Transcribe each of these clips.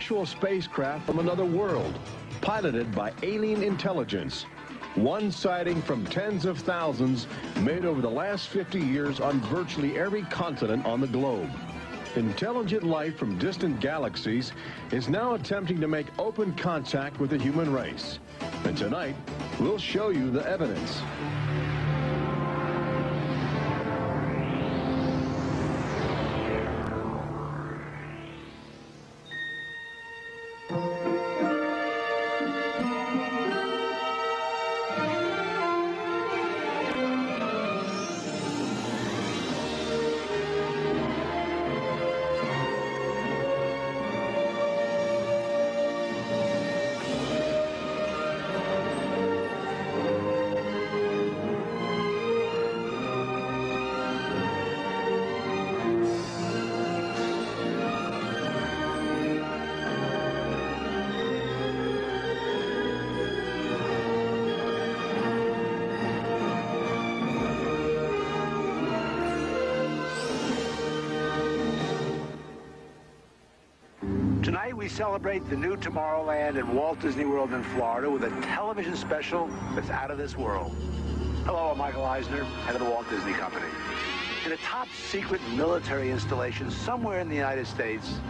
actual spacecraft from another world, piloted by alien intelligence. One sighting from tens of thousands made over the last 50 years on virtually every continent on the globe. Intelligent life from distant galaxies is now attempting to make open contact with the human race. And tonight, we'll show you the evidence. Tonight we celebrate the new Tomorrowland at Walt Disney World in Florida with a television special that's out of this world. Hello, I'm Michael Eisner, head of the Walt Disney Company. In a top-secret military installation somewhere in the United States,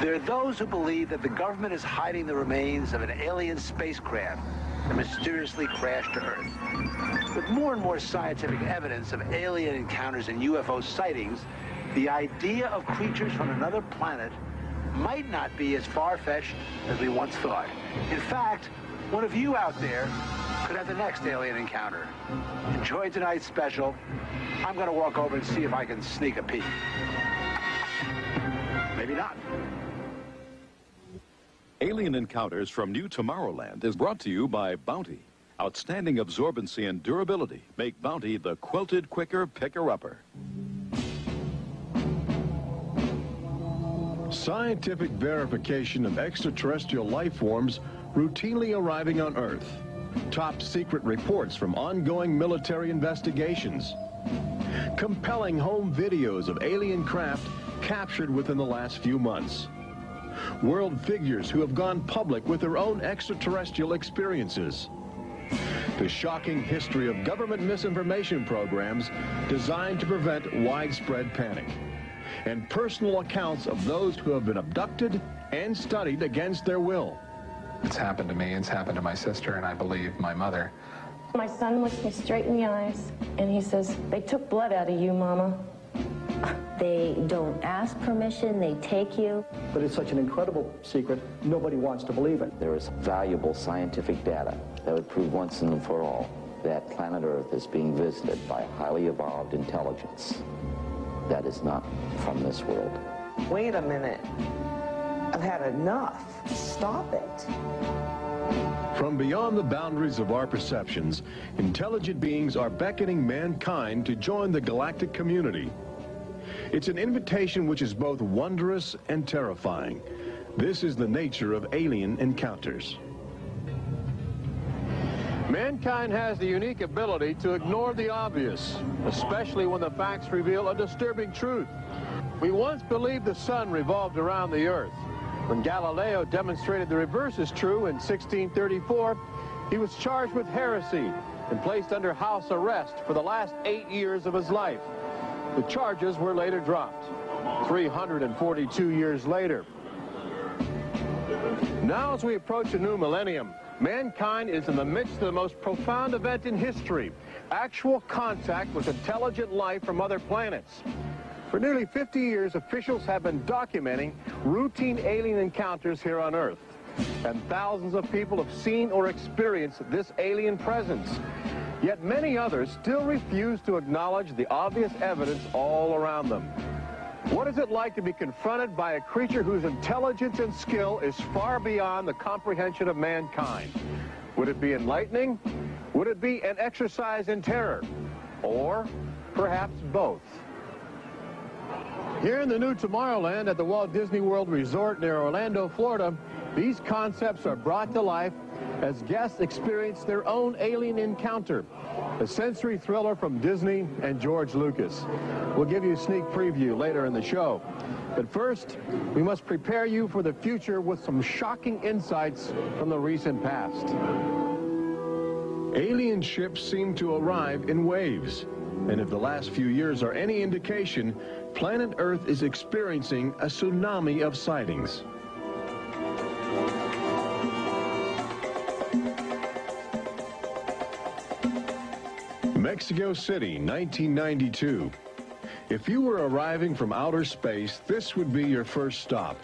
there are those who believe that the government is hiding the remains of an alien spacecraft that mysteriously crashed to Earth. With more and more scientific evidence of alien encounters and UFO sightings, the idea of creatures from another planet might not be as far-fetched as we once thought. In fact, one of you out there could have the next alien encounter. Enjoy tonight's special. I'm going to walk over and see if I can sneak a peek. Maybe not. Alien Encounters from New Tomorrowland is brought to you by Bounty. Outstanding absorbency and durability make Bounty the quilted quicker picker-upper. Scientific verification of extraterrestrial life forms routinely arriving on Earth. Top secret reports from ongoing military investigations. Compelling home videos of alien craft captured within the last few months. World figures who have gone public with their own extraterrestrial experiences. The shocking history of government misinformation programs designed to prevent widespread panic. And personal accounts of those who have been abducted and studied against their will. It's happened to me, it's happened to my sister, and I believe my mother. My son looks me straight in the eyes, and he says, "They took blood out of you, Mama." They don't ask permission, they take you. But it's such an incredible secret, nobody wants to believe it. There is valuable scientific data that would prove once and for all that planet Earth is being visited by a highly evolved intelligence that is not from this world. Wait a minute. I've had enough. Stop it. From beyond the boundaries of our perceptions, intelligent beings are beckoning mankind to join the galactic community. It's an invitation which is both wondrous and terrifying. This is the nature of alien encounters. Mankind has the unique ability to ignore the obvious, especially when the facts reveal a disturbing truth. We once believed the sun revolved around the earth. When Galileo demonstrated the reverse is true in 1634, he was charged with heresy and placed under house arrest for the last 8 years of his life. The charges were later dropped, 342 years later. Now, as we approach a new millennium, mankind is in the midst of the most profound event in history, actual contact with intelligent life from other planets. For nearly 50 years, officials have been documenting routine alien encounters here on Earth. And thousands of people have seen or experienced this alien presence. Yet many others still refuse to acknowledge the obvious evidence all around them. What is it like to be confronted by a creature whose intelligence and skill is far beyond the comprehension of mankind? Would it be enlightening? Would it be an exercise in terror? Or perhaps both? Here in the new Tomorrowland at the Walt Disney World Resort near Orlando, Florida, these concepts are brought to life as guests experience their own alien encounter, a sensory thriller from Disney and George Lucas. We'll give you a sneak preview later in the show. But first, we must prepare you for the future with some shocking insights from the recent past. Alien ships seem to arrive in waves. And if the last few years are any indication, planet Earth is experiencing a tsunami of sightings. Mexico City, 1992. If you were arriving from outer space, this would be your first stop.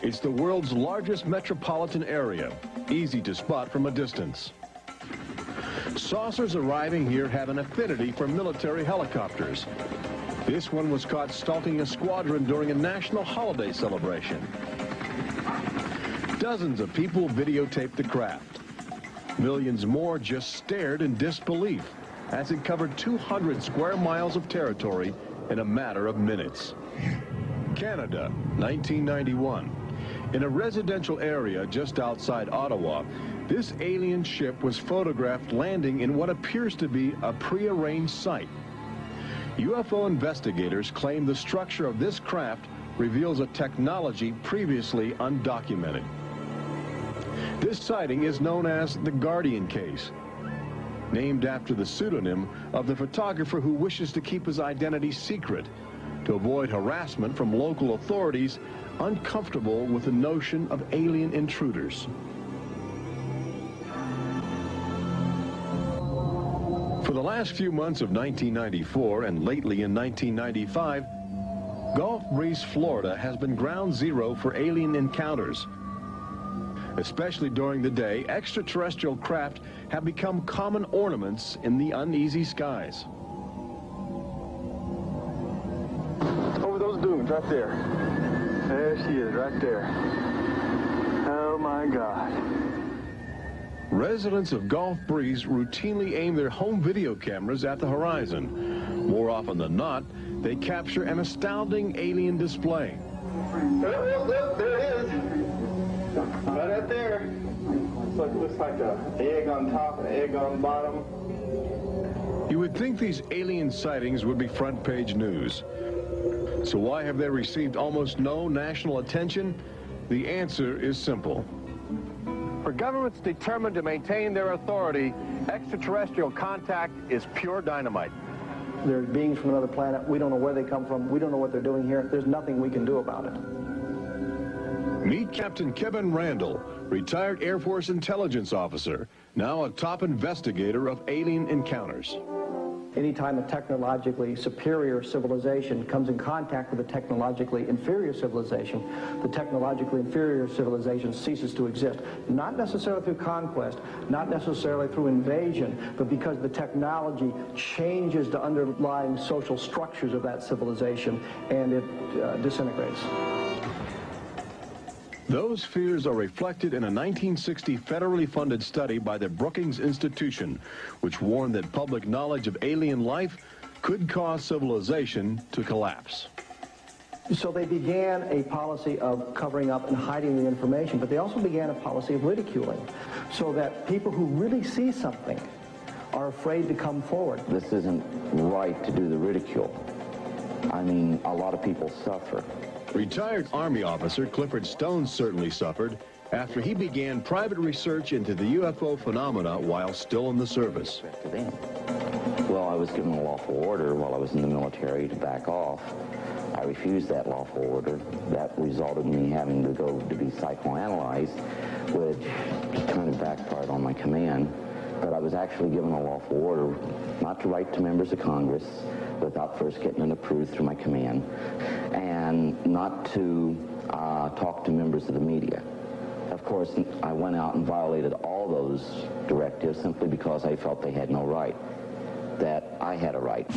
It's the world's largest metropolitan area, easy to spot from a distance. Saucers arriving here have an affinity for military helicopters. This one was caught stalking a squadron during a national holiday celebration. Dozens of people videotaped the craft. Millions more just stared in disbelief as it covered 200 square miles of territory in a matter of minutes. Canada, 1991. In a residential area just outside Ottawa, this alien ship was photographed landing in what appears to be a prearranged site. UFO investigators claim the structure of this craft reveals a technology previously undocumented. This sighting is known as the Guardian case, named after the pseudonym of the photographer who wishes to keep his identity secret to avoid harassment from local authorities uncomfortable with the notion of alien intruders. For the last few months of 1994 and lately in 1995, Gulf Breeze, Florida has been ground zero for alien encounters. Especially during the day, extraterrestrial craft have become common ornaments in the uneasy skies. Over those dunes right there. There she is, right there. Oh my God. Residents of Gulf Breeze routinely aim their home video cameras at the horizon. More often than not, they capture an astounding alien display. There it is. Right up there. Looks like an egg on top and an egg on bottom. You would think these alien sightings would be front page news. So why have they received almost no national attention? The answer is simple. For governments determined to maintain their authority, extraterrestrial contact is pure dynamite. They're beings from another planet. We don't know where they come from. We don't know what they're doing here. There's nothing we can do about it. Meet Captain Kevin Randall, retired Air Force intelligence officer, now a top investigator of alien encounters. Anytime a technologically superior civilization comes in contact with a technologically inferior civilization, the technologically inferior civilization ceases to exist. Not necessarily through conquest, not necessarily through invasion, but because the technology changes the underlying social structures of that civilization and it disintegrates. Those fears are reflected in a 1960 federally funded study by the Brookings Institution, which warned that public knowledge of alien life could cause civilization to collapse. So they began a policy of covering up and hiding the information, but they also began a policy of ridiculing, so that people who really see something are afraid to come forward. This isn't right to do the ridicule. I mean, a lot of people suffer. Retired Army officer Clifford Stone certainly suffered after he began private research into the UFO phenomena while still in the service. Well, I was given a lawful order while I was in the military to back off. I refused that lawful order. That resulted in me having to go to be psychoanalyzed, which kind of backfired on my command. But I was actually given a lawful order not to write to members of Congress without first getting it approved through my command, and not to talk to members of the media. Of course, I went out and violated all those directives simply because I felt they had no right, that I had a right.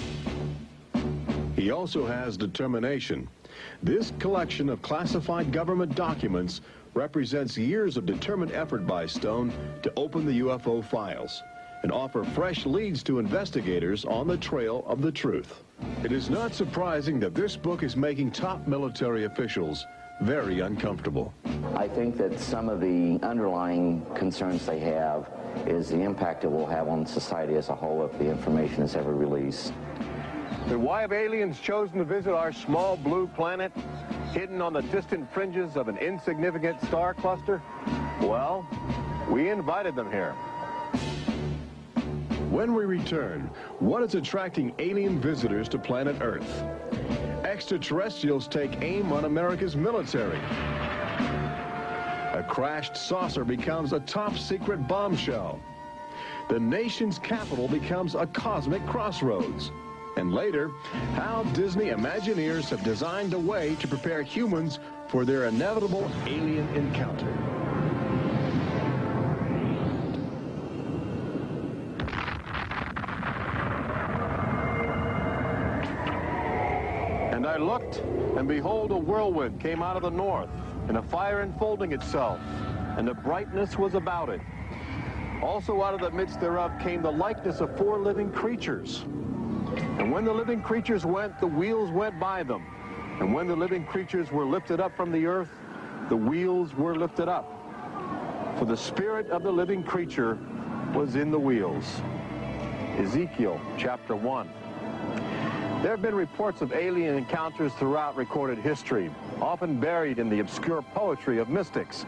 He also has determination. This collection of classified government documents represents years of determined effort by Stone to open the UFO files and offer fresh leads to investigators on the trail of the truth. It is not surprising that this book is making top military officials very uncomfortable. I think that some of the underlying concerns they have is the impact it will have on society as a whole if the information is ever released. But why have aliens chosen to visit our small blue planet? hidden on the distant fringes of an insignificant star cluster? Well, we invited them here. When we return, what is attracting alien visitors to planet Earth? Extraterrestrials take aim on America's military. A crashed saucer becomes a top-secret bombshell. The nation's capital becomes a cosmic crossroads. And later, how Disney Imagineers have designed a way to prepare humans for their inevitable alien encounter. And I looked, and behold, a whirlwind came out of the north, and a fire enfolding itself, and the brightness was about it. Also out of the midst thereof came the likeness of 4 living creatures. And when the living creatures went, the wheels went by them. And when the living creatures were lifted up from the earth, the wheels were lifted up. For the spirit of the living creature was in the wheels. Ezekiel chapter 1. There have been reports of alien encounters throughout recorded history, often buried in the obscure poetry of mystics.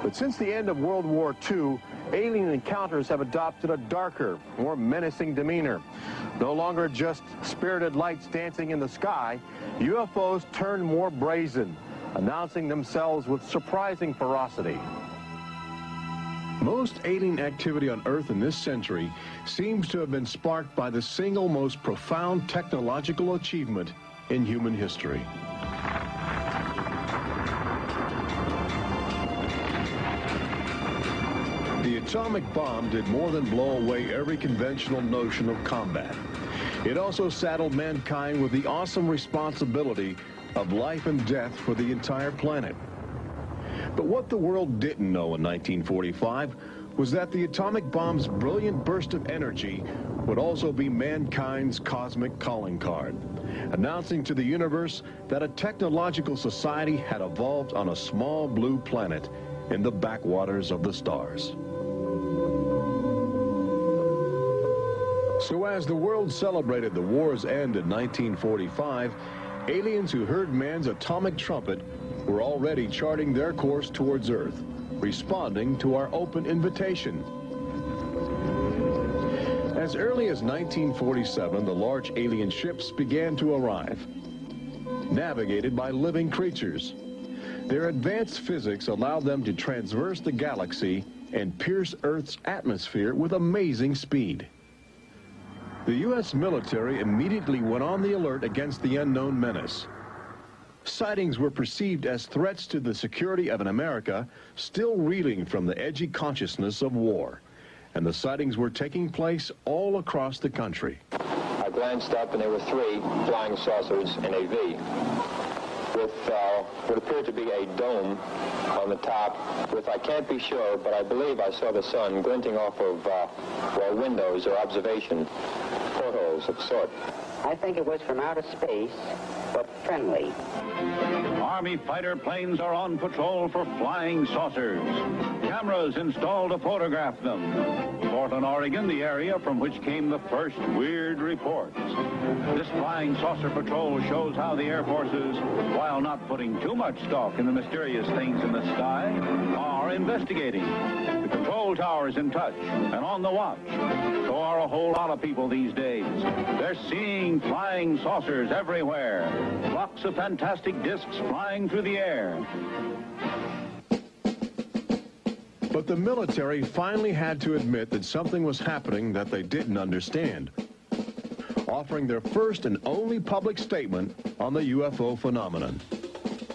But since the end of World War II, alien encounters have adopted a darker, more menacing demeanor. No longer just spirited lights dancing in the sky, UFOs turn more brazen, announcing themselves with surprising ferocity. Most alien activity on Earth in this century seems to have been sparked by the single most profound technological achievement in human history. The atomic bomb did more than blow away every conventional notion of combat. It also saddled mankind with the awesome responsibility of life and death for the entire planet. But what the world didn't know in 1945 was that the atomic bomb's brilliant burst of energy would also be mankind's cosmic calling card, announcing to the universe that a technological society had evolved on a small blue planet in the backwaters of the stars. So as the world celebrated the war's end in 1945, aliens who heard man's atomic trumpet were already charting their course towards Earth, responding to our open invitation. As early as 1947, the large alien ships began to arrive, navigated by living creatures. Their advanced physics allowed them to traverse the galaxy and pierce Earth's atmosphere with amazing speed. The U.S. military immediately went on the alert against the unknown menace. Sightings were perceived as threats to the security of an America still reeling from the edgy consciousness of war. And the sightings were taking place all across the country. I glanced up and there were 3 flying saucers in a V with what appeared to be a dome on the top with, I can't be sure, but I believe I saw the sun glinting off of windows or observation portholes of sort. I think it was from outer space, but friendly. Army fighter planes are on patrol for flying saucers. Cameras installed to photograph them. Portland, Oregon, the area from which came the first weird reports. This flying saucer patrol shows how the Air Forces, while not putting too much stock in the mysterious things in the sky, are investigating. The control tower is in touch and on the watch. So are a whole lot of people these days. They're seeing flying saucers everywhere. Blocks of fantastic discs flying through the air. But the military finally had to admit that something was happening that they didn't understand, offering their first and only public statement on the UFO phenomenon.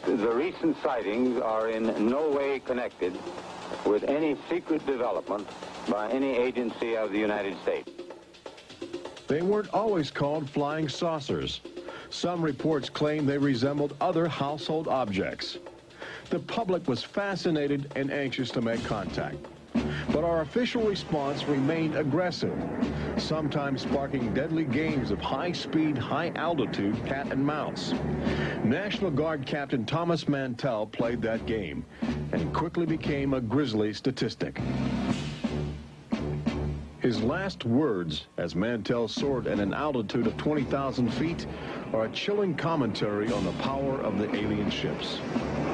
The recent sightings are in no way connected with any secret development by any agency of the United States. They weren't always called flying saucers. Some reports claim they resembled other household objects. The public was fascinated and anxious to make contact. But our official response remained aggressive, sometimes sparking deadly games of high-speed, high-altitude cat and mouse. National Guard Captain Thomas Mantell played that game and quickly became a grisly statistic. His last words, as Mantell soared at an altitude of 20,000 feet, are a chilling commentary on the power of the alien ships.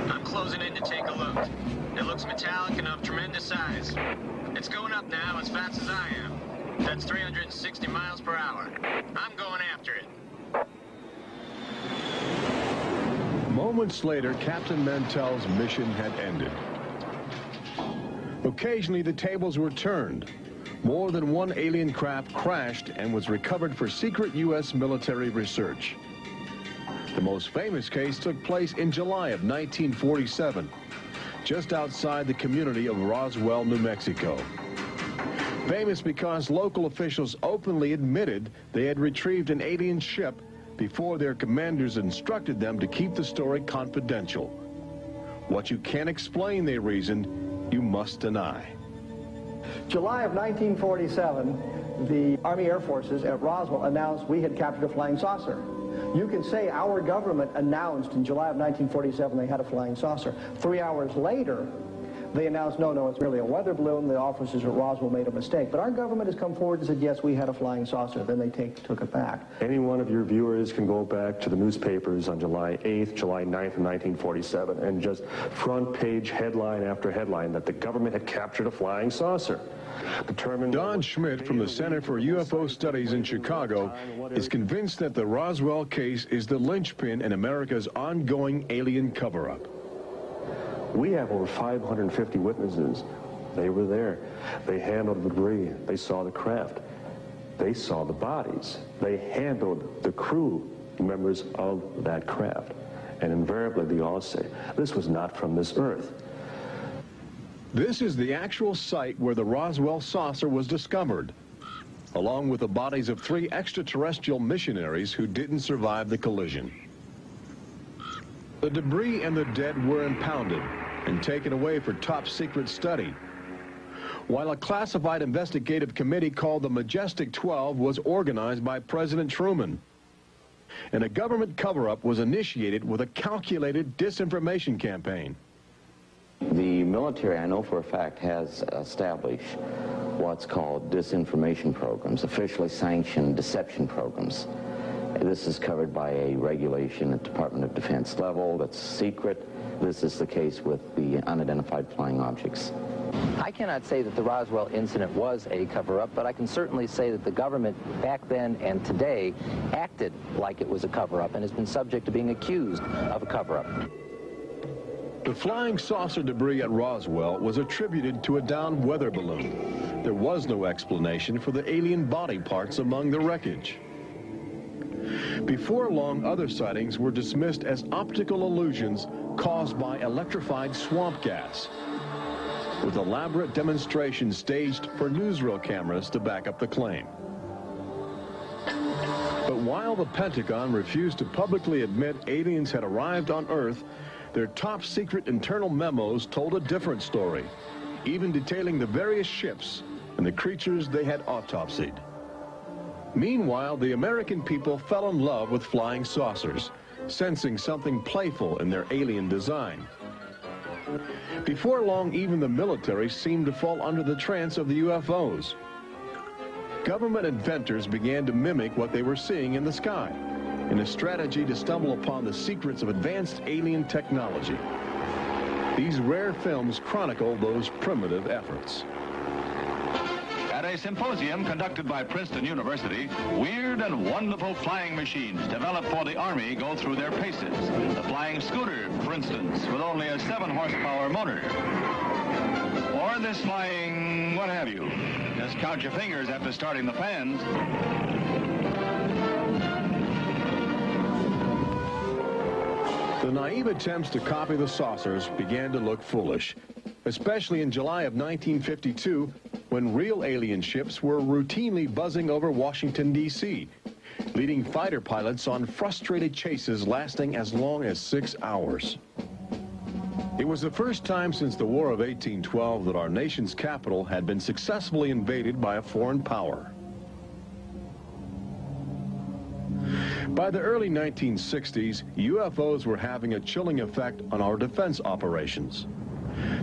I'm closing in to take a look. It looks metallic and of tremendous size. It's going up now as fast as I am. That's 360 miles per hour. I'm going after it. Moments later, Captain Mantell's mission had ended. Occasionally, the tables were turned. More than one alien craft crashed and was recovered for secret U.S. military research. The most famous case took place in July of 1947, just outside the community of Roswell, New Mexico. Famous because local officials openly admitted they had retrieved an alien ship before their commanders instructed them to keep the story confidential. What you can't explain, they reasoned, you must deny. July of 1947, the Army Air Forces at Roswell announced we had captured a flying saucer. You can say our government announced in July of 1947 they had a flying saucer. 3 hours later, they announced, no, it's merely a weather balloon. The officers at Roswell made a mistake. But our government has come forward and said, yes, we had a flying saucer. Then they took it back. Any one of your viewers can go back to the newspapers on July 8th, July 9th of 1947, and just front page headline after headline that the government had captured a flying saucer. Don Schmidt from the Center for UFO Studies in Chicago is convinced that the Roswell case is the linchpin in America's ongoing alien cover-up. We have over 550 witnesses. They were there. They handled the debris. They saw the craft. They saw the bodies. They handled the crew members of that craft. And invariably, they all say, this was not from this earth. This is the actual site where the Roswell saucer was discovered, along with the bodies of 3 extraterrestrial missionaries who didn't survive the collision. The debris and the dead were impounded and taken away for top-secret study, while a classified investigative committee called the Majestic 12 was organized by President Truman. And a government cover-up was initiated with a calculated disinformation campaign. The military, I know for a fact, has established what's called disinformation programs, officially sanctioned deception programs. This is covered by a regulation at Department of Defense level that's secret. This is the case with the unidentified flying objects. I cannot say that the Roswell incident was a cover-up, but I can certainly say that the government back then and today acted like it was a cover-up and has been subject to being accused of a cover-up. The flying saucer debris at Roswell was attributed to a downed weather balloon. There was no explanation for the alien body parts among the wreckage. Before long, other sightings were dismissed as optical illusions caused by electrified swamp gas, with elaborate demonstrations staged for newsreel cameras to back up the claim. But while the Pentagon refused to publicly admit aliens had arrived on Earth, their top-secret internal memos told a different story, even detailing the various ships and the creatures they had autopsied. Meanwhile, the American people fell in love with flying saucers, sensing something playful in their alien design. Before long, even the military seemed to fall under the trance of the UFOs. Government inventors began to mimic what they were seeing in the sky, in a strategy to stumble upon the secrets of advanced alien technology. These rare films chronicle those primitive efforts. At a symposium conducted by Princeton University, weird and wonderful flying machines developed for the Army go through their paces. The flying scooter, for instance, with only a 7-horsepower motor. Or this flying what have you. Just count your fingers after starting the fans. The naive attempts to copy the saucers began to look foolish, especially in July of 1952, when real alien ships were routinely buzzing over Washington, D.C., leading fighter pilots on frustrated chases lasting as long as 6 hours. It was the first time since the War of 1812 that our nation's capital had been successfully invaded by a foreign power. By the early 1960s, UFOs were having a chilling effect on our defense operations.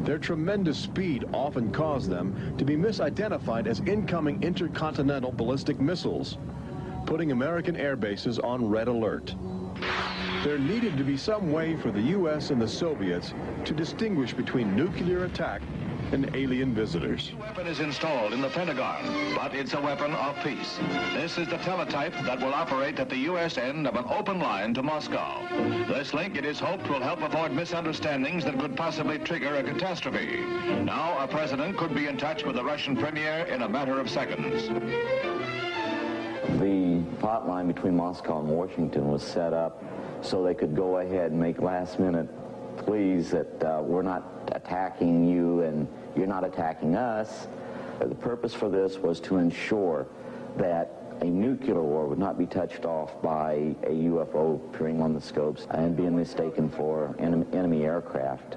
Their tremendous speed often caused them to be misidentified as incoming intercontinental ballistic missiles, putting American air bases on red alert. There needed to be some way for the U.S. and the Soviets to distinguish between nuclear attack and alien visitors. The weapon is installed in the Pentagon, but it's a weapon of peace. This is the teletype that will operate at the U.S. end of an open line to Moscow. This link, it is hoped, will help avoid misunderstandings that could possibly trigger a catastrophe. Now, our president could be in touch with the Russian premier in a matter of seconds. The hotline between Moscow and Washington was set up so they could go ahead and make last-minute pleas that we're not attacking you and you're not attacking us. The purpose for this was to ensure that a nuclear war would not be touched off by a UFO appearing on the scopes and being mistaken for enemy aircraft.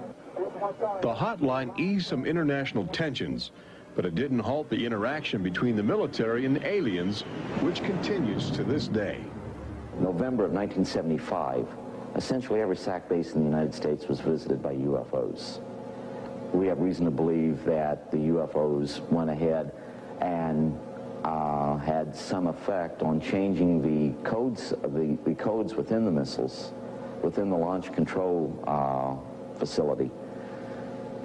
The hotline eased some international tensions, but it didn't halt the interaction between the military and the aliens, which continues to this day. November of 1975, essentially every SAC base in the United States was visited by UFOs. We have reason to believe that the UFOs went ahead and had some effect on changing the codes within the missiles, within the launch control facility,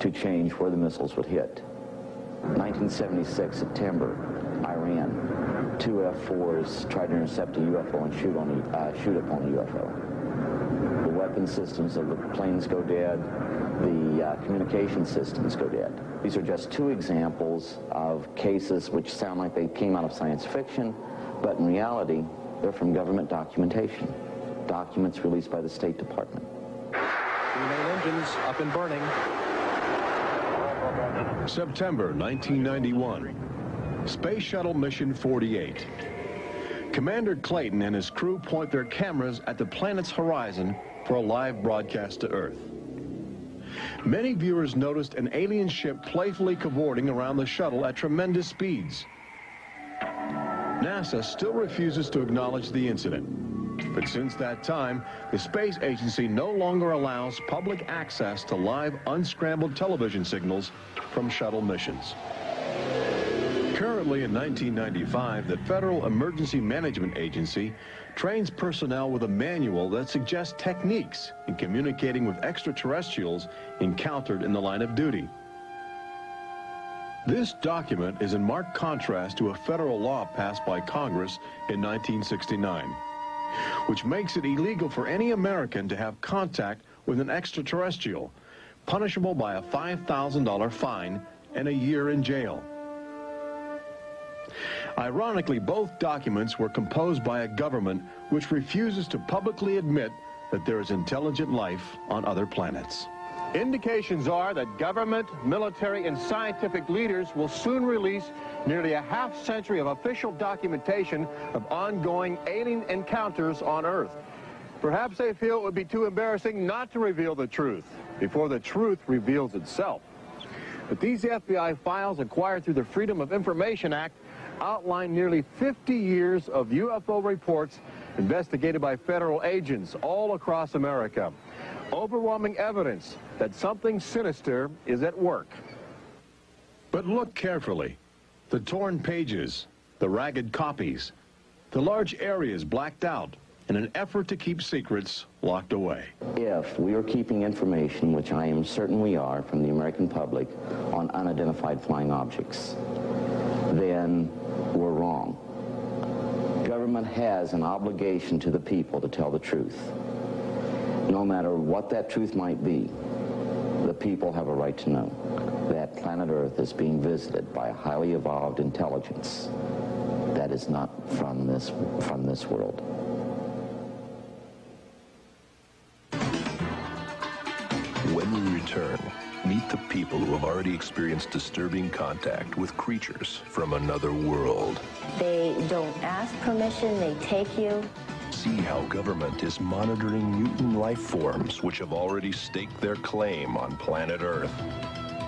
to change where the missiles would hit. 1976, September, Iran. 2 F-4s tried to intercept a UFO and shoot upon a UFO. The weapon systems of the planes go dead. The communication systems go dead. These are just 2 examples of cases which sound like they came out of science fiction, but in reality, they're from government documentation. Documents released by the State Department. 3 main engines up and burning. September 1991. Space Shuttle Mission 48. Commander Clayton and his crew point their cameras at the planet's horizon for a live broadcast to Earth. Many viewers noticed an alien ship playfully cavorting around the shuttle at tremendous speeds. NASA still refuses to acknowledge the incident. But since that time, the space agency no longer allows public access to live unscrambled television signals from shuttle missions. Currently in 1995, the Federal Emergency Management Agency trains personnel with a manual that suggests techniques in communicating with extraterrestrials encountered in the line of duty. This document is in marked contrast to a federal law passed by Congress in 1969, which makes it illegal for any American to have contact with an extraterrestrial, punishable by a $5,000 fine and a year in jail. Ironically, both documents were composed by a government which refuses to publicly admit that there is intelligent life on other planets. Indications are that government, military, and scientific leaders will soon release nearly a half-century of official documentation of ongoing alien encounters on Earth. Perhaps they feel it would be too embarrassing not to reveal the truth before the truth reveals itself. But these FBI files acquired through the Freedom of Information Act outline nearly 50 years of UFO reports investigated by federal agents all across America. Overwhelming evidence that something sinister is at work. But look carefully. The torn pages, the ragged copies, the large areas blacked out in an effort to keep secrets locked away. If we are keeping information, which I am certain we are, from the American public on unidentified flying objects, then we're wrong. Government has an obligation to the people to tell the truth. No matter what that truth might be, the people have a right to know that planet Earth is being visited by a highly evolved intelligence that is not from this world. When we return, meet the people who have already experienced disturbing contact with creatures from another world. They don't ask permission, they take you. See how government is monitoring mutant life forms which have already staked their claim on planet Earth.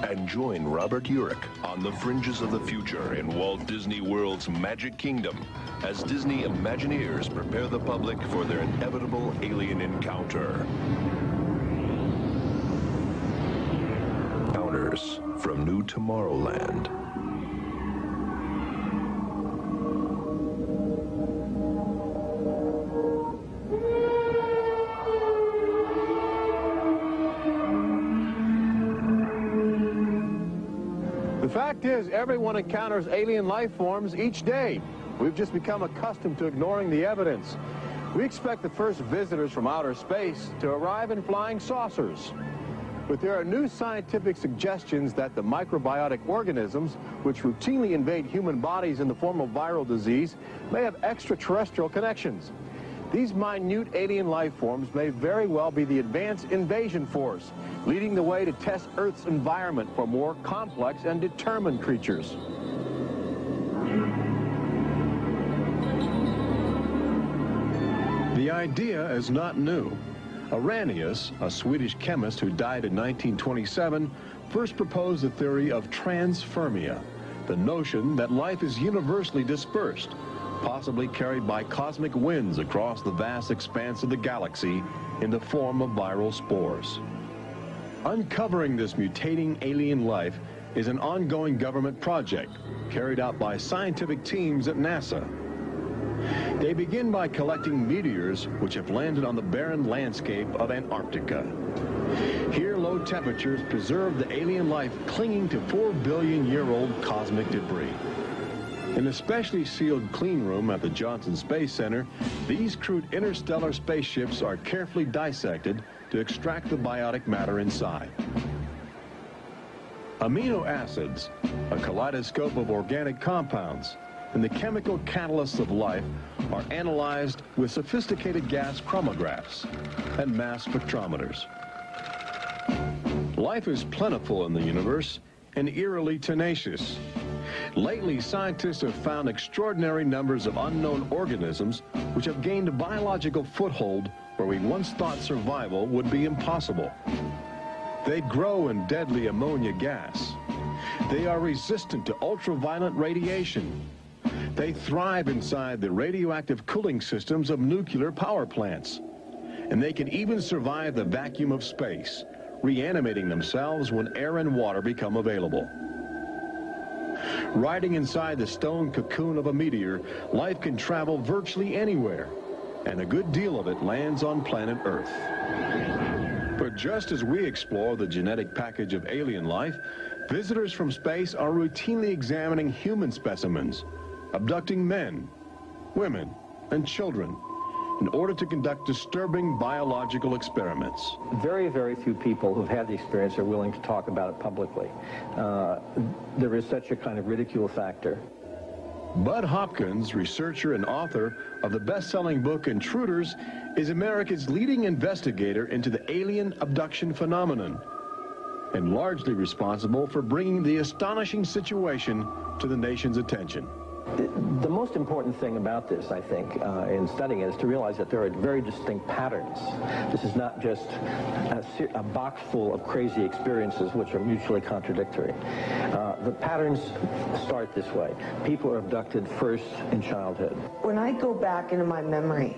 And join Robert Urich on the fringes of the future in Walt Disney World's Magic Kingdom as Disney Imagineers prepare the public for their inevitable alien encounter. Encounters from New Tomorrowland. The fact is, everyone encounters alien life forms each day. We've just become accustomed to ignoring the evidence. We expect the first visitors from outer space to arrive in flying saucers. But there are new scientific suggestions that the microbiotic organisms, which routinely invade human bodies in the form of viral disease, may have extraterrestrial connections. These minute alien life forms may very well be the advanced invasion force, leading the way to test Earth's environment for more complex and determined creatures. The idea is not new. Arrhenius, a Swedish chemist who died in 1927, first proposed the theory of transfermia, the notion that life is universally dispersed, possibly carried by cosmic winds across the vast expanse of the galaxy in the form of viral spores. Uncovering this mutating alien life is an ongoing government project carried out by scientific teams at NASA. They begin by collecting meteors which have landed on the barren landscape of Antarctica. Here, low temperatures preserve the alien life clinging to 4-billion-year-old cosmic debris. In a specially sealed clean room at the Johnson Space Center, these crude interstellar spaceships are carefully dissected to extract the biotic matter inside. Amino acids, a kaleidoscope of organic compounds, and the chemical catalysts of life are analyzed with sophisticated gas chromographs and mass spectrometers. Life is plentiful in the universe and eerily tenacious. Lately, scientists have found extraordinary numbers of unknown organisms which have gained a biological foothold where we once thought survival would be impossible. They grow in deadly ammonia gas. They are resistant to ultraviolet radiation. They thrive inside the radioactive cooling systems of nuclear power plants. And they can even survive the vacuum of space, reanimating themselves when air and water become available. Riding inside the stone cocoon of a meteor, life can travel virtually anywhere, and a good deal of it lands on planet Earth. But just as we explore the genetic package of alien life, visitors from space are routinely examining human specimens, abducting men, women, and children in order to conduct disturbing biological experiments. Very, very few people who've had the experience are willing to talk about it publicly. There is such a kind of ridicule factor. Bud Hopkins, researcher and author of the best-selling book Intruders, is America's leading investigator into the alien abduction phenomenon and largely responsible for bringing the astonishing situation to the nation's attention. The most important thing about this, I think, in studying it is to realize that there are very distinct patterns. This is not just a box full of crazy experiences which are mutually contradictory. The patterns start this way. People are abducted first in childhood. When I go back into my memory,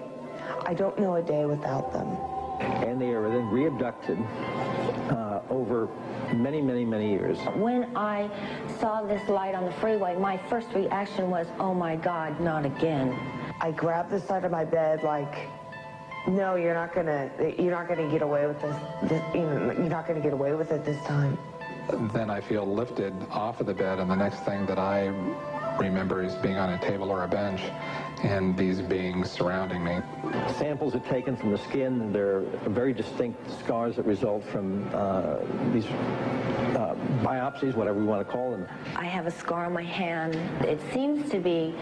I don't know a day without them. And they are then re-abducted over many, many, many years. When I saw this light on the freeway, my first reaction was, oh my God, not again. I grabbed the side of my bed like, no, you're not gonna get away with this. You're not gonna get away with it this time. Then I feel lifted off of the bed, and the next thing that I remember is being on a table or a bench and these beings surrounding me. Samples are taken from the skin. There are very distinct scars that result from these biopsies, whatever we want to call them. I have a scar on my hand. It seems to be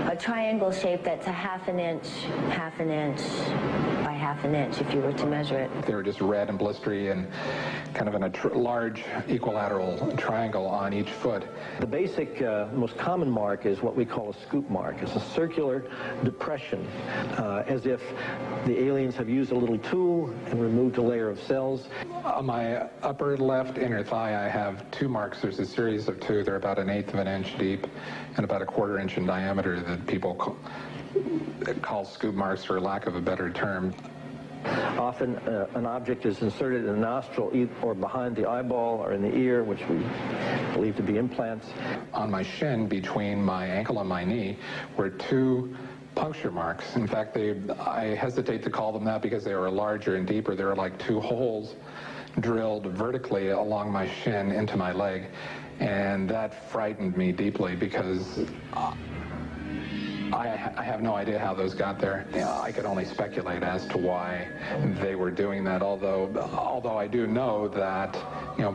a triangle shape that's a half an inch by half an inch if you were to measure it. They were just red and blistery and kind of in a large equilateral triangle on each foot. The basic, most common mark is what we call a scoop mark. It's a circular depression, as if the aliens have used a little tool and removed a layer of cells. On my upper left inner thigh, I have two marks. There's a series of two. They're about 1/8 of an inch deep and about 1/4 inch in diameter that people call scoop marks, for lack of a better term. Often an object is inserted in the nostril or behind the eyeball or in the ear, which we believe to be implants. On my shin, between my ankle and my knee, were 2 puncture marks. In fact, I hesitate to call them that because they were larger and deeper. They were like 2 holes drilled vertically along my shin into my leg. And that frightened me deeply because I have no idea how those got there. I could only speculate as to why they were doing that, although I do know that,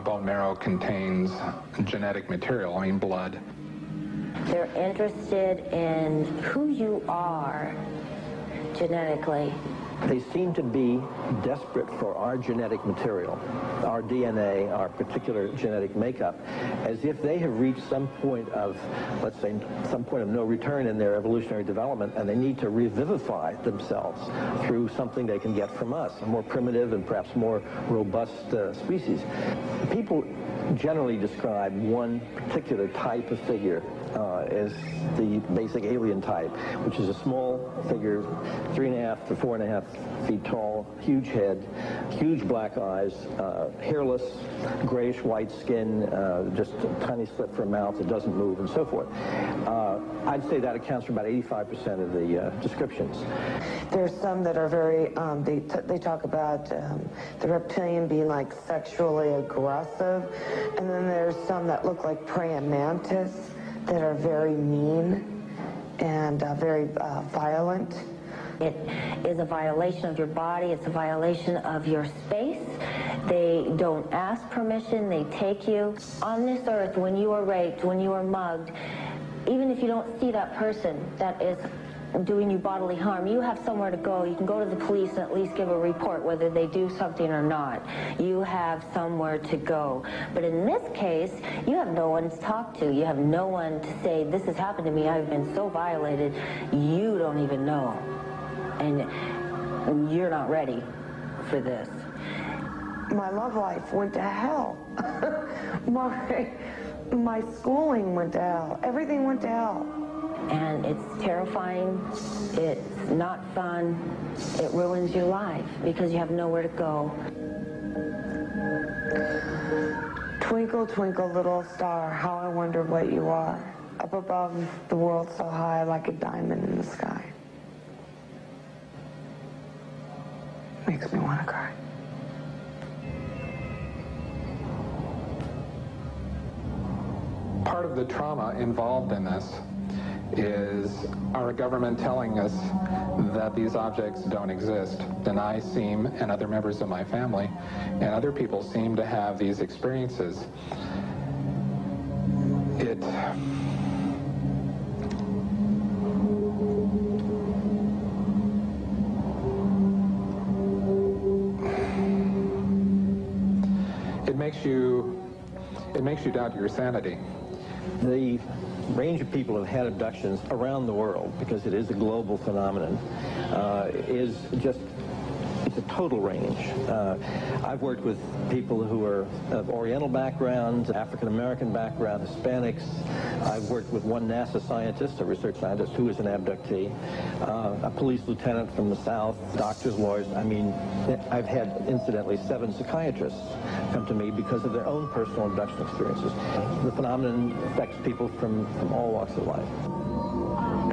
bone marrow contains genetic material, blood. They're interested in who you are genetically. They seem to be desperate for our genetic material, our DNA, our particular genetic makeup, as if they have reached some point of, let's say, some point of no return in their evolutionary development, and they need to revivify themselves through something they can get from us, a more primitive and perhaps more robust species. People generally describe one particular type of figure as the basic alien type, which is a small figure, 3.5 to 4.5 feet tall, huge head, huge black eyes, hairless, grayish-white skin, just a tiny slit for a mouth that doesn't move, and so forth. I'd say that accounts for about 85% of the descriptions. There's some that are very, they talk about the reptilian being like sexually aggressive, and then there's some that look like praying mantis that are very mean and very violent. It is a violation of your body. It's a violation of your space. They don't ask permission. They take you. On this earth, when you are raped, when you are mugged, even if you don't see that person that is doing you bodily harm, you have somewhere to go. You can go to the police and at least give a report whether they do something or not. You have somewhere to go. But in this case, you have no one to talk to. You have no one to say, this has happened to me. I've been so violated. You don't even know. And you're not ready for this. My love life went to hell. My schooling went to hell. Everything went to hell. And it's terrifying, it's not fun, it ruins your life because you have nowhere to go. Twinkle, twinkle, little star, how I wonder what you are. Up above the world so high like a diamond in the sky. Makes me want to cry. Part of the trauma involved in this is our government telling us that these objects don't exist. And I seem, and other members of my family, and other people seem to have these experiences. It makes you doubt your sanity. The range of people who have had abductions around the world, because it is a global phenomenon, is just, it's a total range. I've worked with people who are of Oriental backgrounds, African-American background, Hispanics. I've worked with one NASA scientist, a research scientist, who is an abductee, a police lieutenant from the South, doctors, lawyers. I mean, I've had, incidentally, 7 psychiatrists come to me because of their own personal abduction experiences. The phenomenon affects people from all walks of life.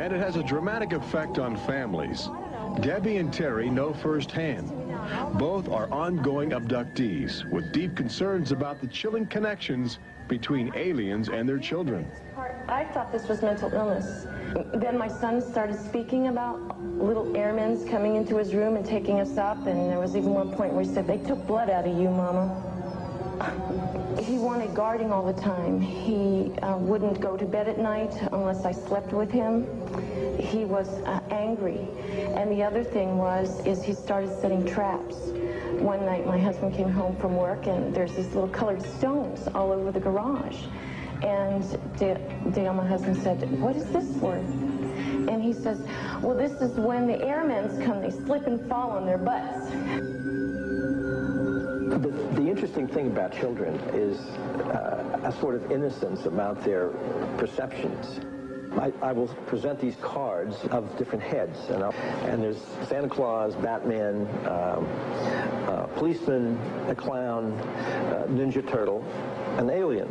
And it has a dramatic effect on families. Debbie and Terry know firsthand. Both are ongoing abductees with deep concerns about the chilling connections between aliens and their children. I thought this was mental illness. Then my son started speaking about little airmen coming into his room and taking us up, and there was even one point where he said, "They took blood out of you, Mama." He wanted guarding all the time. He wouldn't go to bed at night unless I slept with him. He was angry. And the other thing is he started setting traps. One night my husband came home from work and there's these little colored stones all over the garage. And Dale, my husband, said, "What is this for?" And he says, "Well, this is when the airmen come, they slip and fall on their butts." The interesting thing about children is a sort of innocence about their perceptions. I will present these cards of different heads, and there's Santa Claus, Batman, policeman, a clown, Ninja Turtle, an alien.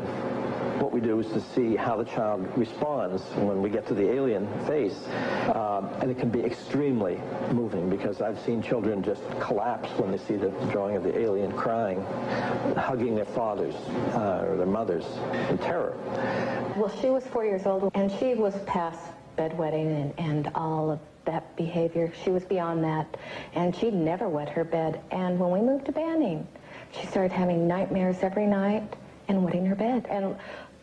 What we do is to see how the child responds when we get to the alien face, and it can be extremely moving, because I've seen children just collapse when they see the drawing of the alien, crying, hugging their fathers or their mothers in terror. Well, she was 4 years old, and she was past bedwetting and all of that behavior. She was beyond that, and she'd never wet her bed. And when we moved to Banning, she started having nightmares every night and wetting her bed. And a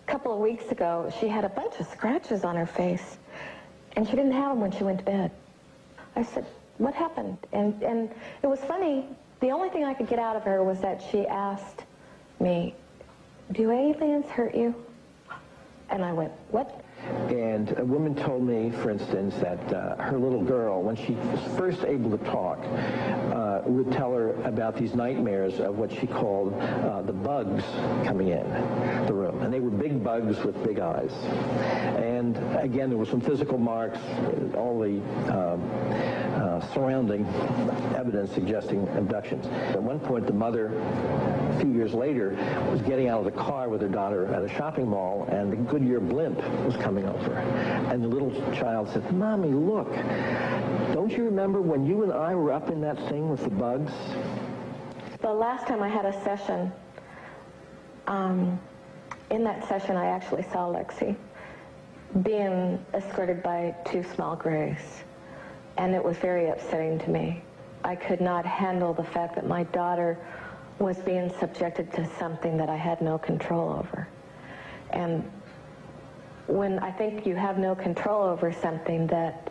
couple of weeks ago, she had a bunch of scratches on her face, and she didn't have them when she went to bed. I said, what happened? And it was funny. The only thing I could get out of her was that she asked me, do aliens hurt you? And I went, what? And a woman told me, for instance, that her little girl, when she was first able to talk, would tell her about these nightmares of what she called the bugs coming in the room. And they were big bugs with big eyes. And again, there were some physical marks, all the surrounding evidence suggesting abductions. At one point, the mother, a few years later, was getting out of the car with her daughter at a shopping mall, and the Goodyear blimp was coming over. And the little child said, Mommy, look, don't you remember when you and I were up in that thing with the bugs? The last time I had a session, in that session I actually saw Lexi being escorted by two small grays. And it was very upsetting to me. I could not handle the fact that my daughter was being subjected to something that I had no control over. And when I think you have no control over something, that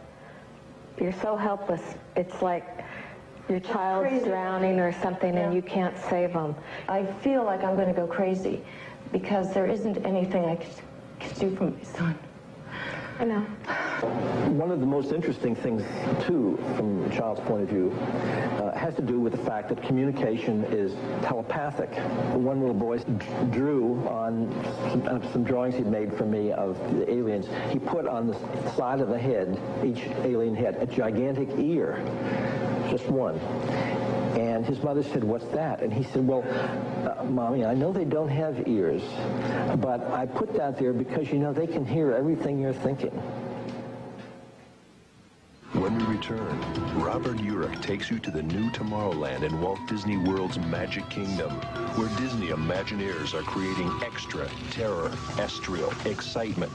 you're so helpless, it's like your child's drowning or something, and you can't save them. I feel like I'm going to go crazy because there isn't anything I could do for my son. I know. One of the most interesting things, too, from a child's point of view, has to do with the fact that communication is telepathic. One little boy drew on some drawings he'd made for me of the aliens. He put on the side of the head, each alien head, a gigantic ear, just one. And his mother said, what's that? And he said, well, Mommy, I know they don't have ears, but I put that there because, you know, they can hear everything you're thinking. When we return, Robert Urich takes you to the new Tomorrowland in Walt Disney World's Magic Kingdom, where Disney Imagineers are creating extra terror, estrial excitement,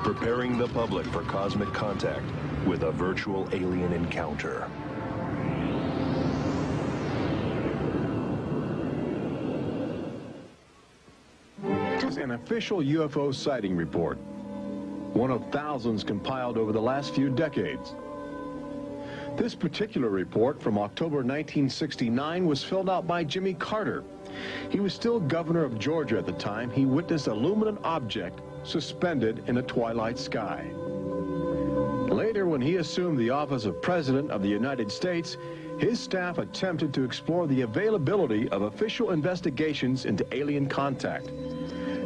preparing the public for cosmic contact with a virtual alien encounter. An official UFO sighting report, one of thousands compiled over the last few decades. This particular report from October 1969 was filled out by Jimmy Carter. He was still governor of Georgia at the time. He witnessed a luminous object suspended in a twilight sky. Later, when he assumed the office of President of the United States, his staff attempted to explore the availability of official investigations into alien contact.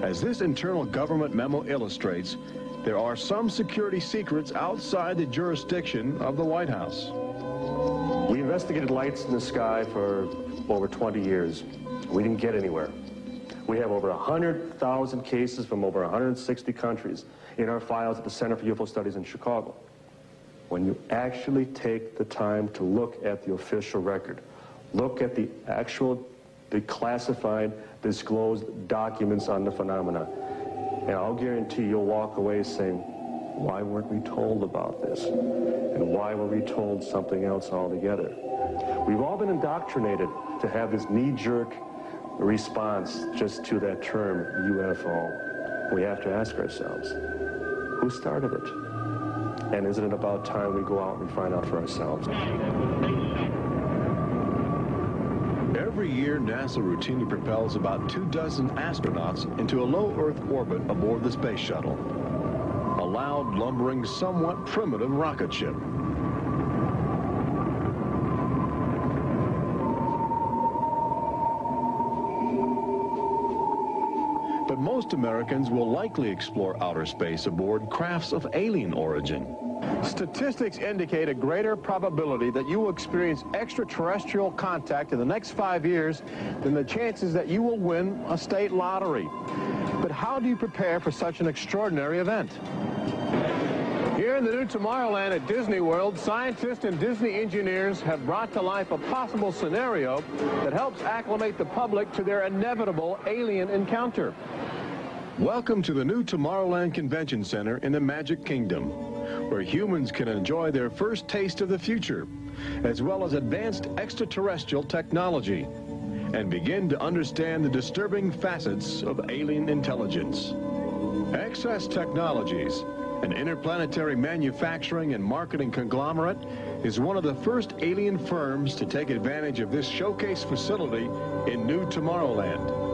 As this internal government memo illustrates, there are some security secrets outside the jurisdiction of the White House. We investigated lights in the sky for over 20 years. We didn't get anywhere. We have over 100,000 cases from over 160 countries in our files at the Center for UFO Studies in Chicago. When you actually take the time to look at the official record, look at the classified, disclosed documents on the phenomena, and I'll guarantee you'll walk away saying, why weren't we told about this? And why were we told something else altogether? We've all been indoctrinated to have this knee-jerk response just to that term, UFO. We have to ask ourselves, who started it? And isn't it about time we go out and find out for ourselves? Every year, NASA routinely propels about 24 astronauts into a low Earth orbit aboard the space shuttle, a loud, lumbering, somewhat primitive rocket ship. But most most Americans will likely explore outer space aboard crafts of alien origin. Statistics indicate a greater probability that you will experience extraterrestrial contact in the next 5 years than the chances that you will win a state lottery. But how do you prepare for such an extraordinary event? Here in the new Tomorrowland at Disney World, scientists and Disney engineers have brought to life a possible scenario that helps acclimate the public to their inevitable alien encounter. Welcome to the new Tomorrowland Convention Center in the Magic Kingdom, where humans can enjoy their first taste of the future, as well as advanced extraterrestrial technology, and begin to understand the disturbing facets of alien intelligence. Access Technologies, an interplanetary manufacturing and marketing conglomerate, is one of the first alien firms to take advantage of this showcase facility in new Tomorrowland,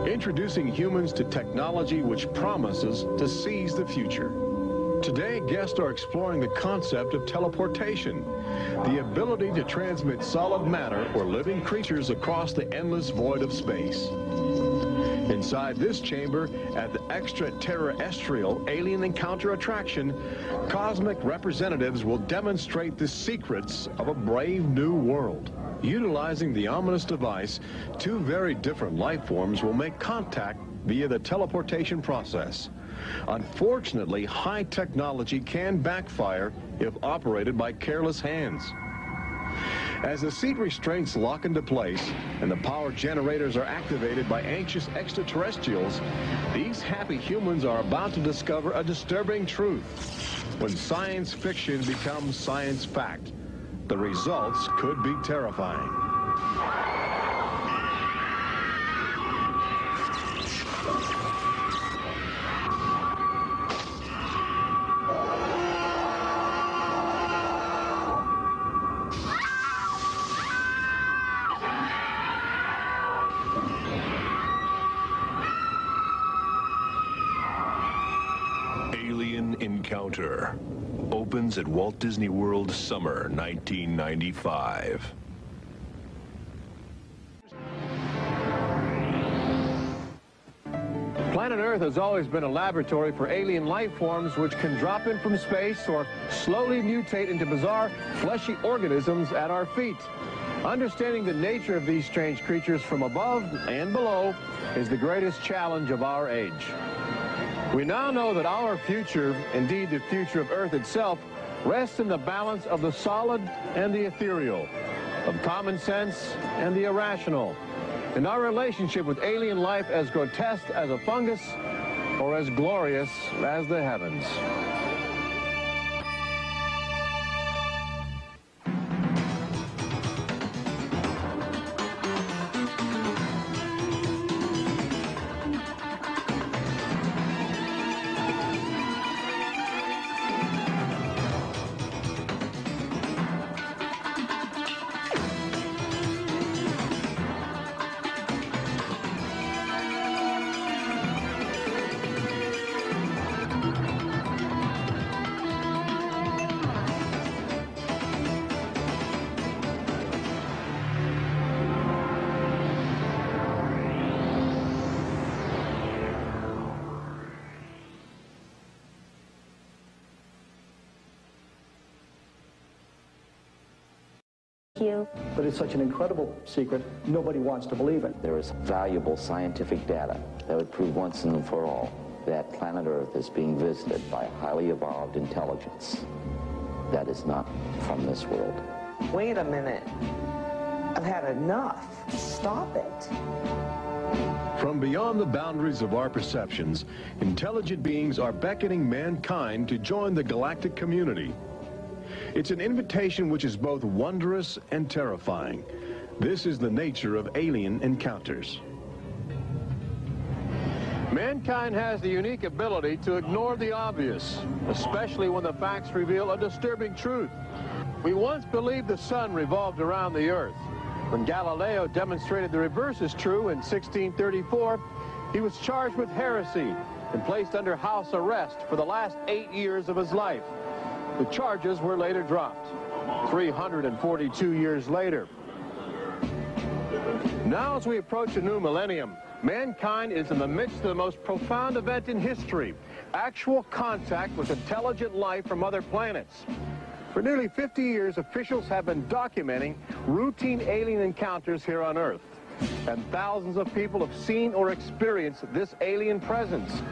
introducing humans to technology which promises to seize the future. Today, guests are exploring the concept of teleportation, the ability to transmit solid matter or living creatures across the endless void of space. Inside this chamber, at the extraterrestrial alien encounter attraction, cosmic representatives will demonstrate the secrets of a brave new world. Utilizing the ominous device, two very different life forms will make contact via the teleportation process. Unfortunately, high technology can backfire if operated by careless hands. As the seat restraints lock into place and the power generators are activated by anxious extraterrestrials, these happy humans are about to discover a disturbing truth. When science fiction becomes science fact, the results could be terrifying. Encounter opens at Walt Disney World summer 1995. Planet Earth has always been a laboratory for alien life forms which can drop in from space or slowly mutate into bizarre fleshy organisms at our feet. Understanding the nature of these strange creatures from above and below is the greatest challenge of our age. We now know that our future, indeed the future of Earth itself, rests in the balance of the solid and the ethereal, of common sense and the irrational, in our relationship with alien life as grotesque as a fungus or as glorious as the heavens. But it's such an incredible secret, nobody wants to believe it. There is valuable scientific data that would prove once and for all that planet Earth is being visited by a highly evolved intelligence that is not from this world. Wait a minute. I've had enough. Stop it. From beyond the boundaries of our perceptions, intelligent beings are beckoning mankind to join the galactic community. It's an invitation which is both wondrous and terrifying. This is the nature of alien encounters. Mankind has the unique ability to ignore the obvious, especially when the facts reveal a disturbing truth. We once believed the sun revolved around the earth. When Galileo demonstrated the reverse is true in 1634, he was charged with heresy and placed under house arrest for the last 8 years of his life. The charges were later dropped, 342 years later. Now, as we approach a new millennium, mankind is in the midst of the most profound event in history, actual contact with intelligent life from other planets. For nearly 50 years, officials have been documenting routine alien encounters here on Earth. And thousands of people have seen or experienced this alien presence.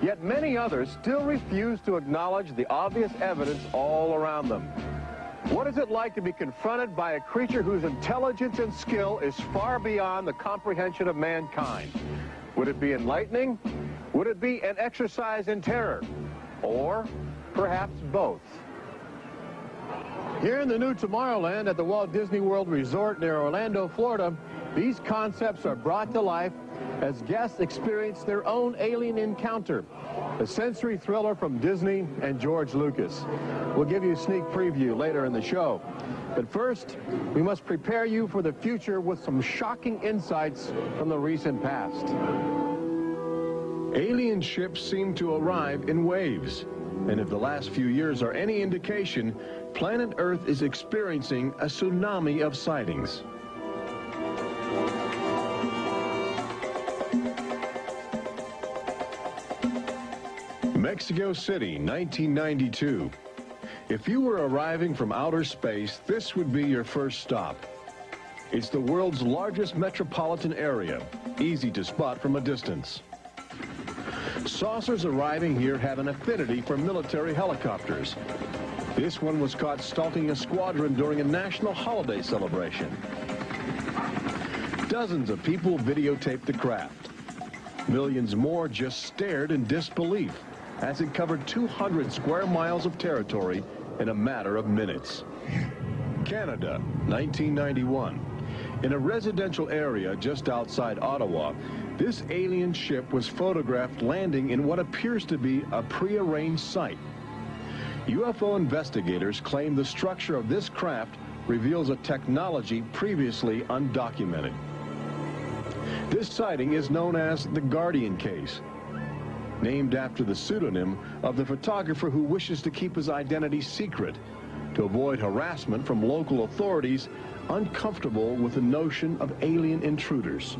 Yet many others still refuse to acknowledge the obvious evidence all around them. What is it like to be confronted by a creature whose intelligence and skill is far beyond the comprehension of mankind? Would it be enlightening? Would it be an exercise in terror? Or perhaps both? Here in the new Tomorrowland at the Walt Disney World Resort near Orlando, Florida, these concepts are brought to life as guests experience their own alien encounter, a sensory thriller from Disney and George Lucas. We'll give you a sneak preview later in the show. But first, we must prepare you for the future with some shocking insights from the recent past. Alien ships seem to arrive in waves. And if the last few years are any indication, planet Earth is experiencing a tsunami of sightings. Mexico City, 1992. If you were arriving from outer space, this would be your first stop. It's the world's largest metropolitan area, easy to spot from a distance. Saucers arriving here have an affinity for military helicopters. This one was caught stalking a squadron during a national holiday celebration. Dozens of people videotaped the craft. Millions more just stared in disbelief as it covered 200 square miles of territory in a matter of minutes. Canada, 1991. In a residential area just outside Ottawa, this alien ship was photographed landing in what appears to be a prearranged site. UFO investigators claim the structure of this craft reveals a technology previously undocumented. This sighting is known as the Guardian case, named after the pseudonym of the photographer who wishes to keep his identity secret to avoid harassment from local authorities uncomfortable with the notion of alien intruders.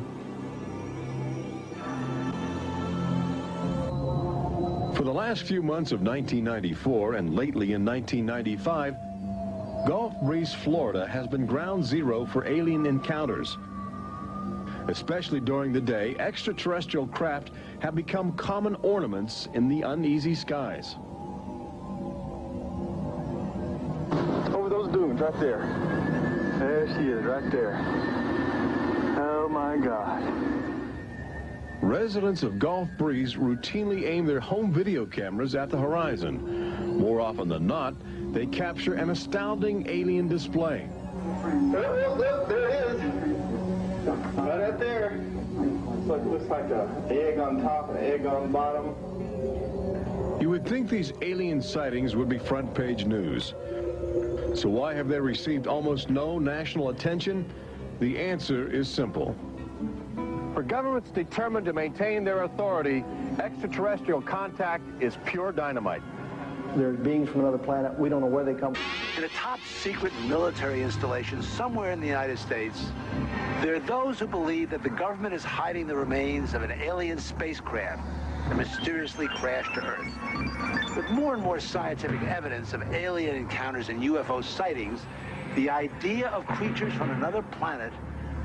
For the last few months of 1994 and lately in 1995, Gulf Breeze, Florida has been ground zero for alien encounters. Especially during the day, extraterrestrial craft have become common ornaments in the uneasy skies. Over those dunes right there. There she is, right there. Oh my God. Residents of Gulf Breeze routinely aim their home video cameras at the horizon. More often than not, they capture an astounding alien display. There it is. Right up there. Looks like an egg on top and an egg on bottom. You would think these alien sightings would be front page news. So why have they received almost no national attention? The answer is simple. For governments determined to maintain their authority, extraterrestrial contact is pure dynamite. They're beings from another planet. We don't know where they come from. In a top secret military installation somewhere in the United States, there are those who believe that the government is hiding the remains of an alien spacecraft that mysteriously crashed to Earth. With more and more scientific evidence of alien encounters and UFO sightings, the idea of creatures from another planet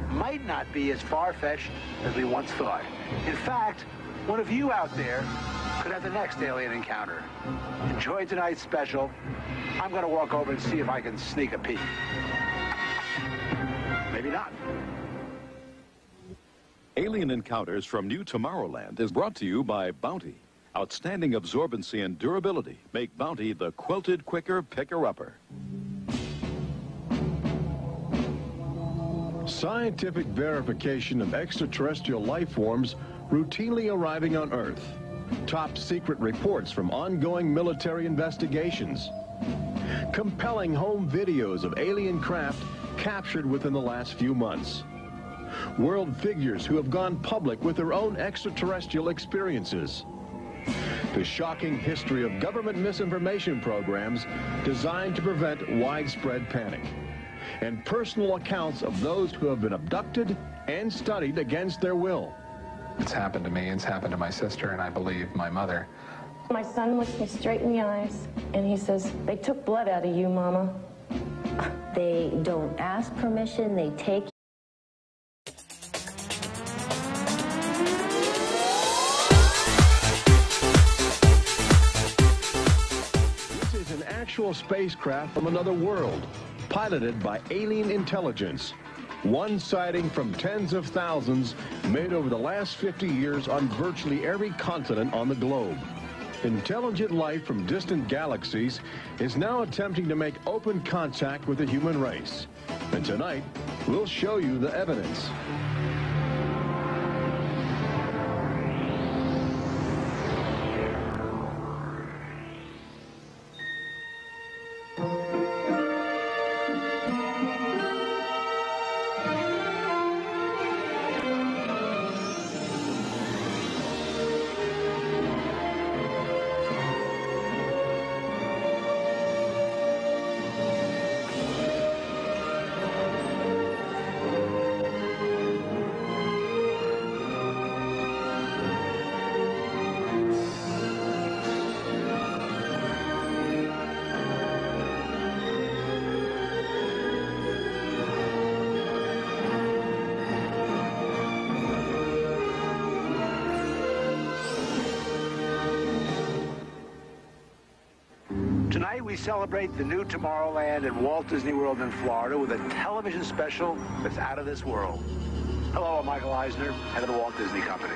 might not be as far-fetched as we once thought. In fact, one of you out there could have the next alien encounter. Enjoy tonight's special. I'm going to walk over and see if I can sneak a peek. Maybe not. Alien Encounters from New Tomorrowland is brought to you by Bounty. Outstanding absorbency and durability make Bounty the quilted quicker picker-upper. Scientific verification of extraterrestrial life forms routinely arriving on Earth. Top secret reports from ongoing military investigations. Compelling home videos of alien craft captured within the last few months. World figures who have gone public with their own extraterrestrial experiences. The shocking history of government misinformation programs designed to prevent widespread panic. And personal accounts of those who have been abducted and studied against their will. It's happened to me, it's happened to my sister, and I believe my mother. My son looks me straight in the eyes, and he says, "They took blood out of you, Mama." They don't ask permission, they take. This is an actual spacecraft from another world, piloted by alien intelligence. One sighting from tens of thousands made over the last 50 years on virtually every continent on the globe. Intelligent life from distant galaxies is now attempting to make open contact with the human race. And tonight, we'll show you the evidence. Tonight we celebrate the new Tomorrowland in Walt Disney World in Florida with a television special that's out of this world. Hello, I'm Michael Eisner, head of the Walt Disney Company.